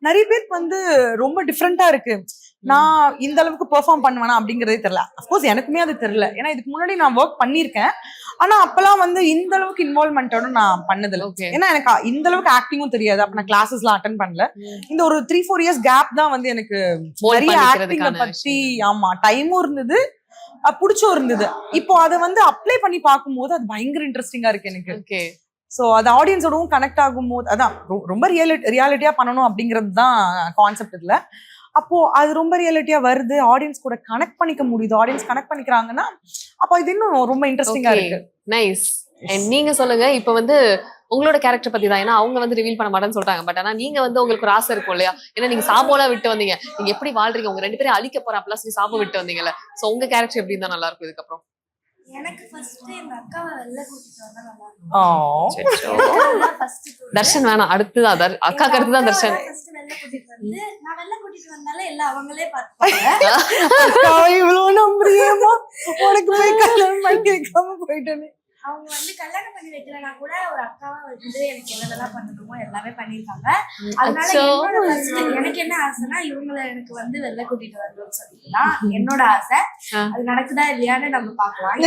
நிறைய பேருக்கு வந்து ரொம்ப டிஃப்ரெண்டா இருக்கு. நான் இந்த அளவுக்கு பெர்ஃபார்ம் பண்ணுவேனா அப்படிங்கறதே தெரியல. அஃப்கோர்ஸ் எனக்குமே அது தெரியல. ஏன்னா இதுக்கு முன்னாடி நான் ஒர்க் பண்ணியிருக்கேன். ஆனா அப்பெல்லாம் வந்து இந்த அளவுக்கு இன்வால்வ்மெண்டோட நான் பண்ணதில்ல. ஏன்னா எனக்கு இந்த அளவுக்கு ஆக்டிங்கும் தெரியாது. அப்ப நான் கிளாஸஸ்லாம் அட்டென்ட் பண்ணல. இந்த ஒரு 3-4 இயர்ஸ் கேப் தான் வந்து எனக்கு நிறைய ஆக்டிங்க பத்தி ஆமா டைமும் இருந்தது, பிடிச்சும் இருந்தது. இப்போ அதை வந்து அப்ளை பண்ணி பார்க்கும்போது அது பயங்கர இன்ட்ரெஸ்டிங்கா இருக்கு எனக்கு. சோ அது ஆடியன்ஸோடவும் கனெக்ட் ஆகும் போது அதான் ரொம்ப ரியாலிட்டியா பண்ணணும் அப்படிங்கிறது தான் கான்செப்ட் இதுல. அப்போ அது ரொம்ப ரியாலிட்டியா வருது, ஆடியன்ஸ் கூட கனெக்ட் பண்ணிக்க முடியுது, ஆடியன்ஸ் கனெக்ட் பண்ணிக்கிறாங்கன்னா அப்போ இது இன்னும் ரொம்ப இன்ட்ரெஸ்டிங்கா இருக்கு. நைஸ். நீங்க சொல்லுங்க, இப்ப வந்து உங்களோட கேரக்டர் பத்தி தான். ஏன்னா அவங்க வந்து ரிவீல் பண்ண மாட்டேன்னு சொல்றாங்க. பட் ஆனா நீங்க வந்து உங்களுக்கு ஒரு ஆசை இருக்கும் இல்லையா? ஏன்னா நீங்க சாபோலாம் விட்டு வந்தீங்க, நீங்க எப்படி வாழ்றீங்க, உங்க 2 பேரும் அழிக்க போற அப்பலாம் சொல்லி சாபம் விட்டு வந்தீங்கல்ல. சோ உங்க கேரக்டர் எப்படி இருந்தா நல்லா இருக்கும் இதுக்கப்புறம்? எனக்கு ஃபர்ஸ்ட் எங்க அக்காவை வெளில கூட்டிட்டு வந்தா நல்லா இருக்கும். தர்ஷன் வேணாம், அடுத்துதான் அக்காக்கு அடுத்துதான் தர்ஷன். ஃபர்ஸ்ட் வெளில கூட்டிட்டு வந்து நான் வெளில கூட்டிட்டு வந்தாலே எல்லாம் அவங்களே பார்த்துப்பாங்க. இவ்வளவு நம்புறியேமா, உனக்கு போய் கல்யாணம் பண்ணி வைக்காம போயிட்டேனே. அவங்க வந்து கல்யாணம் பண்ணி வைக்கலனா கூட ஒரு அக்காவா வந்து எனக்கு என்னெல்லாம் பண்ணணுமோ எல்லாமே பண்ணிருக்காங்க. அதனால என்னோட ஃபர்ஸ்ட் எனக்கு என்ன ஆசைன்னா இவங்களை எனக்கு வந்து வெளில கூட்டிட்டு வரணும்னு சொல்லிட்டுதான் என்னோட ஆசை. அது நடக்குதா இல்லையான்னு நம்ம பார்க்கலாம்.